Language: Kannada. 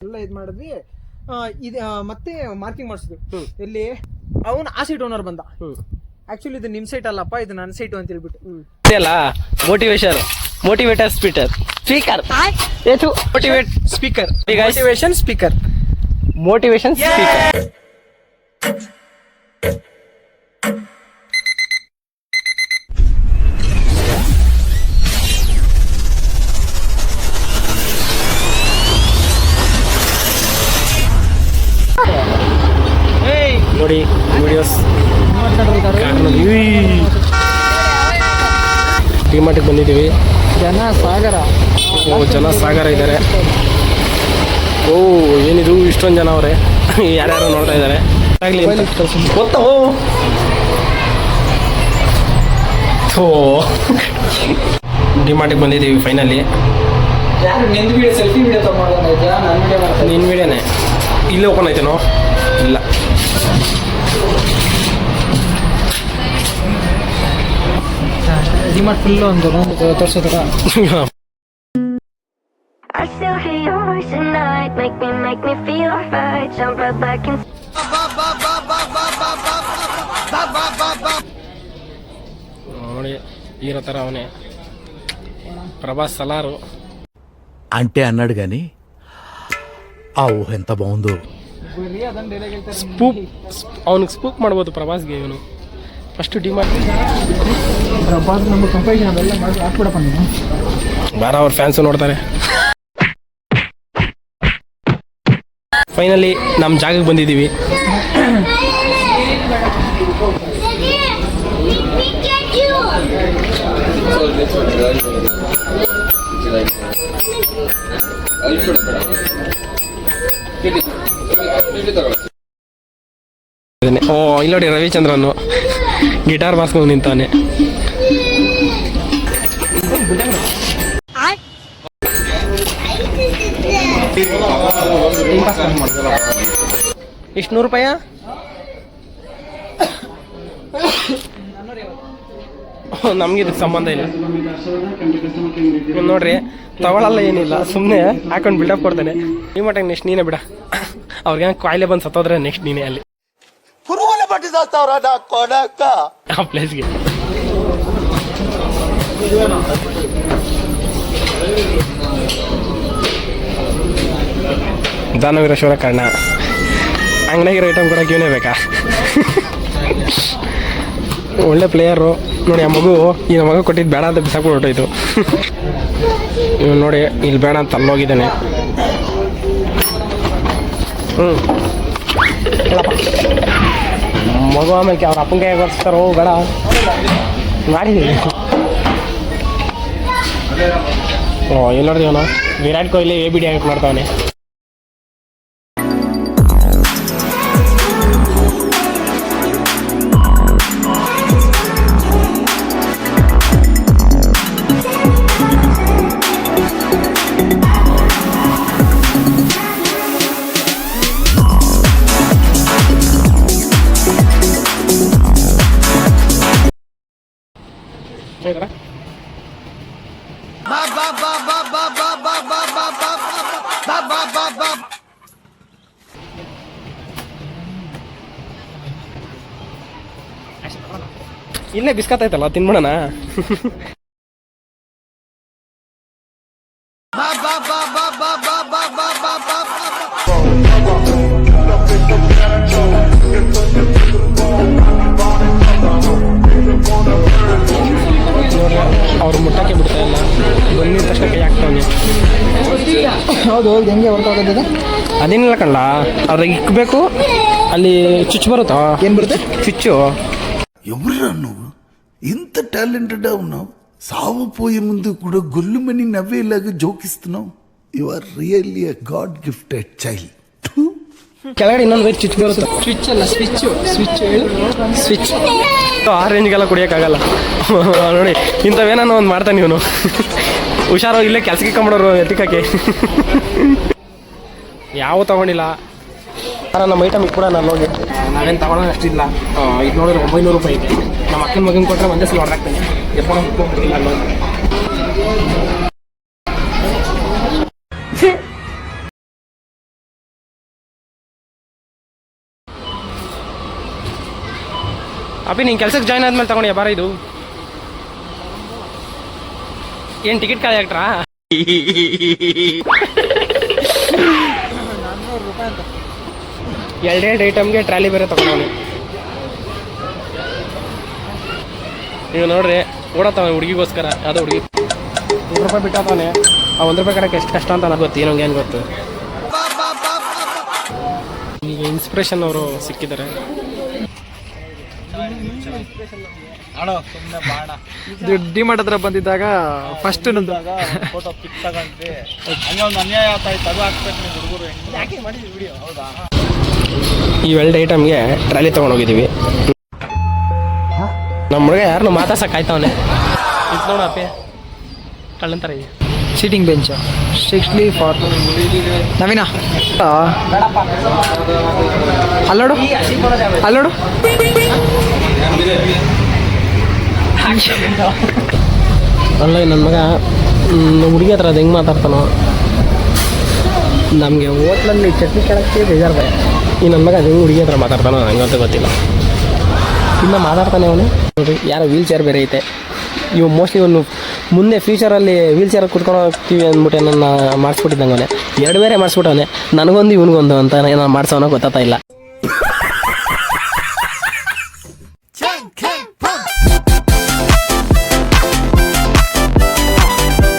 ಎಲ್ಲ ಇದು ಮಾಡಿದ್ವಿ. ಇದು ಮತ್ತೆ ಮಾರ್ಕಿಂಗ್ ಮಾಡಿಸಿದ್ವಿ. ಎಲ್ಲಿ ಅವನು ಆ ಸೈಟ್ ಓನರ್ ಬಂದ. ಆಕ್ಚುಲಿ ಇದು ನಿಮ್ ಸೈಟ್ ಅಲ್ಲಪ್ಪ, ಇದು ನನ್ನ ಸೈಟು ಅಂತ ಹೇಳ್ಬಿಟ್ಟು ಮೋಟಿವೇಟರ್ ಸ್ಪೀಕರ್ ಮೋಟಿವೇಶನ್ ಸ್ಪೀಕರ್. ನೋಡಿ ವಿಡಿಯೋಸ್ ಡಿಮಾರ್ಟ್ಗೆ ಬಂದಿದ್ದೀವಿ. ಜನ ಸಾಗರ ಇದ್ದಾರೆ. ಓ ಏನಿದು ಇಷ್ಟೊಂದು ಜನ ಅವರೇ, ಯಾರ್ಯಾರು ನೋಡ್ತಾ ಇದ್ದಾರೆ. ಆಗಲಿ ಡಿಮಾರ್ಟ್ಗೆ ಬಂದಿದ್ದೀವಿ ಫೈನಲಿ. ನಿನ್ನ ವಿಡಿಯೋನೇ ಇಲ್ಲೇ ಓಪನ್ ಆಯ್ತೇನೋ? ಇಲ್ಲ. ಡಿಮಾರ್ಟ್ ಫುಲ್ ಒಂದು ತೋರಿಸೋದ್ರ. I still hear your voice at night, make me feel alright. Jump right back in. ನೋಡಿ హీరో ತರ ಅವನೇ ప్రభాస్ సలారు అంటే అన్నాడు కానీ ఆ ఊహ ఎంత బాగుందో. ಅವನಿಗೆ ಸ್ಪೂಕ್ ಮಾಡ್ಬೋದು ಪ್ರಭಾಸ್ಗೆ. ಇವನು ಫಸ್ಟ್ ಡಿಮಾರ್ಟ್ ಪ್ರಭಾಸ್ ನಮ್ಮ ಕಂಪನಿ ಅವೆಲ್ಲ ಮಾಡಿ ಹಾಕ್ಬಿಡಪ್ಪ ನೀನು. ಬಾರ ಅವ್ರ ಫ್ಯಾನ್ಸು ನೋಡ್ತಾರೆ. ಫೈನಲಿ ನಮ್ಮ ಜಾಗಕ್ಕೆ ಬಂದಿದ್ದೀವಿ. ಓ ಇಲ್ಲಿ ನೋಡಿ ರವಿಚಂದ್ರನು ಗಿಟಾರ್ ಬಾರ್ಸ್ಕೊಂಡು ನಿಂತಾನೆ. ಎಷ್ಟು 100 ರೂಪಾಯ? ನಮ್ಗೆ ಇದಕ್ಕೆ ಸಂಬಂಧ ಇಲ್ಲ ನೋಡ್ರಿ. ತಗೊಳಲ್ಲ ಏನಿಲ್ಲ, ಸುಮ್ಮನೆ ಹಾಕೊಂಡು ಬಿಲ್ಡಪ್ ಕೊಡ್ತಾನೆ. ಈ ಮಟ್ಟಿಗೆ ನೆಕ್ಸ್ಟ್ ನೀನೇ ಬಿಡ. ಅವ್ರಿಗೆ ಕಾಯಿಲೆ ಬಂದು ಸತ್ತೋದ್ರೆ ನೆಕ್ಸ್ಟ್ ನೀನೇ ಅಲ್ಲಿ ಆ ಪ್ಲೇಸ್ಗೆ. ದಾನವೀರ ಶಿವನ ಕರ್ಣ ಅಂಗಡಿಯಾಗಿರೋ ಐಟಮ್ ಕೊಡೋಕೆ ಇವನೇ ಬೇಕಾ? ಒಳ್ಳೆ ಪ್ಲೇಯರು ನೋಡಿ. ಆ ಮಗು ಈ ಮಗ ಕೊಟ್ಟಿದ್ದು ಬೇಡ ಅಂತ ಬಿಸಾಕೊಂಡು ಹೊರಟೋಯ್ತು. ಇವ್ ನೋಡಿ ಇಲ್ಲಿ ಬೇಡ ಅಂತ ಅಲ್ಲೋಗಿದ್ದಾನೆ. ಮಗು ಆಮೇಲೆ ಅವ್ರ ಅಪ್ಪನ ಕೈ ಬರ್ಸ್ತಾರೋ ಬೇಡ ಮಾಡಿದ್ದೀವಿ. ಓ ಇಲ್ಲಿ ನೋಡಿದೀವನು ವಿರಾಟ್ ಕೊಹ್ಲಿ ABD ಆಗಿ ಮಾಡ್ತಾವನೆ. ಇಲ್ಲೇ ಬಿಸ್ಕತ್ ಆಯ್ತಲ್ಲ, ತಿನ್ಬಿಡೋಣ. ಅವ್ರು ಮುಟ್ಟಕ್ಕೆ ಬಿಡ್ತಾ ಇಲ್ಲ, ಬಂದಿದ ತಕ್ಷಣ ಕೈ ಹಾಕ್ತಾವನೆ. ಹೌದು, ಹೆಂಗೆ ವರ್ಕ್ ಆಗೋದಿದೆ? ಅದೇನಿಲ್ಲ ಕಣ್ಣ, ಅವ್ರಿಗೆ ಇಕ್ಬೇಕು, ಅಲ್ಲಿ ಚುಚ್ಚು ಬರುತ್ತಾ? ಏನು ಬರುತ್ತೆ? ಚುಚ್ಚು. ఎవరురా నువ్వు? ఇంత టాలెంటెడ్ ఉన్నావు, సావపోయే ముందు కూడా గొల్లుమని నవ్వేలాగా జోకిస్తున్నావు. You are really a god gifted child. ಕೆಳಗಡೆ ಇನ್ನೊಂದು ವೈರ್ ಚುಚ್ಚು ಬರುತ್ತೆ. ಸ್ವಿಚ್ ಅಲ್ಲ, ಸ್ವಿಚ್. ಆ ರೇಂಜ್ಗೆಲ್ಲ ಕುಡಿಯೋಕ್ಕಾಗಲ್ಲ ನೋಡಿ. ಇಂಥವೇನೋ ಒಂದು ಮಾಡ್ತಾನೆ ಇವನು. ಹುಷಾರೋ, ಇಲ್ಲೇ ಕೆಲ್ಸಕ್ಕೆ ಕಂಬಿಡೋರು ಎತ್ತಿಕಕ್ಕೆ. ಯಾವ ತಗೊಂಡಿಲ್ಲ ನಮ್ಮ ಐಟಮ್ ಕೂಡ ನಾನು ನೋಡಿ ನಾವೇನು ತಗೊಳ್ಳೋ ಅಷ್ಟಿಲ್ಲ. ಇದು ನೋಡಿದ್ರೆ 900 ರೂಪಾಯಿ ಇದೆ. ನಮ್ಮ ಅಕ್ಕನ ಮಗನ ಕೊಟ್ಟರೆ ಒಂದೇ ಸಲ ಹೊರಡಾಕ್ತಾನೆ. ಎಪ್ಪೋ ಅಪ್ಪಿ ನೀನು ಕೆಲ್ಸಕ್ಕೆ ಜಾಯ್ನ್ ಆದ್ಮೇಲೆ ತಗೊಂಡು ಬಾರ ಇದು ಏನು ಟಿಕೆಟ್ ಕಾಯಿ ಹಾಕ್ಟ್ರಾ? 400 ರೂಪಾಯಿ ಅಂತ. ಎರಡೆರಡು ಐಟಮ್ಗೆ ಟ್ರಾಲಿ ಬೇರೆ ತಗೊಂಡವನು. ನೀವು ನೋಡ್ರಿ ಓಡತ್ತವ ಹುಡುಗಿಗೋಸ್ಕರ, ಯಾವುದೋ ಹುಡುಗಿ 100 ರೂಪಾಯಿ ಬಿಟ್ಟವನೆ. ಆ 1 ರೂಪಾಯಿ ಕಡೆಗೆ ಎಷ್ಟು ಕಷ್ಟ ಅಂತ ನನಗೆ ಗೊತ್ತು, ಏನಂಗೆ ಏನು ಗೊತ್ತು. ಈಗ ಇನ್ಸ್ಪಿರೇಷನ್ ಅವರು ಸಿಕ್ಕಿದ್ದಾರೆ. ಡಿಮಾರ್ಟ್ ಹತ್ರ ಬಂದಿದ್ದಾಗ ಫಸ್ಟ್ ನಂದು ಫೋಟೋ ಪಿಕ್ ತಗೊಂಡ್ರಿ, ಹಂಗೆ ಒಂದು ಅನ್ಯಾಯ ಆಗ್ತಾಯಿತ್ತು. ಅದು ಹಾಕ್ಬೇಕು ನೀವು ಹುಡುಗರು ಯಾಕೆ ಮಾಡಿದ್ವಿ ವಿಡಿಯೋ? ಹೌದಾ? ಈ ವೆಲ್ಡ್ ಐಟಮ್ಗೆ ಟ್ರಾಲಿ ತೊಗೊಂಡೋಗಿದ್ದೀವಿ. ನಮ್ಮ ಹುಡುಗ ಯಾರನ್ನು ಮಾತಾಡ್ಸಕ್ಕಾಯ್ತವನೆ. ಇದು ನೋಡು ಅಪ್ಪೆ ಕಳ್ಳಂತರ ಇದೆ. ಸೀಟಿಂಗ್ ಬೆಂಚ್ ಸ್ಟ್ರಿಕ್ಟ್ಲಿ ಫಾರ್ ನವೀನ. ಅಲ್ಲೋಡು ಅಲ್ಲೋಡು. ಅಲ್ಲ ನನ್ನ ಮಗ ಹುಡುಗಿ ಹತ್ರ ಅದು ಹೆಂಗೆ ಮಾತಾಡ್ತಾನೋ. ನಮಗೆ ಹೋಟ್ಲಲ್ಲಿ ಚಟ್ನಿ ಕೇಳೋಕ್ಕೆ ಬೇಜಾರು ಭಯ. ಈ ನನ್ನ ಮಗ ಅದು ಹೆಂಗೆ ಹುಡುಗಿ ಹತ್ರ ಮಾತಾಡ್ತಾನೋ ಹಂಗಂತ ಗೊತ್ತಿಲ್ಲ. ಇನ್ನು ಮಾತಾಡ್ತಾನೆ ಅವನು. ನೋಡಿ ಯಾರೋ ವೀಲ್ ಚೇರ್ ಬೇರೆ ಐತೆ. ಇವು ಮೋಸ್ಟ್ಲಿ ಒಂದು ಮುಂದೆ ಫ್ಯೂಚರಲ್ಲಿ ವೀಲ್ ಚೇರ್ ಕುತ್ಕೊಂಡು ಹೋಗ್ತೀವಿ ಅಂದ್ಬಿಟ್ಟು ನನ್ನ ಮಾಡಿಸ್ಬಿಟ್ಟಿದ್ದಂಗೆ ಅವನೇ. 2 ಬೇರೆ ಮಾಡಿಸ್ಬಿಟ್ಟವನೆ, ನನಗೊಂದು ಇವನಿಗೊಂದು ಅಂತ ನಾನು ಮಾಡಿಸೋನೋ ಗೊತ್ತಾಗ್ತಾ ಇಲ್ಲ.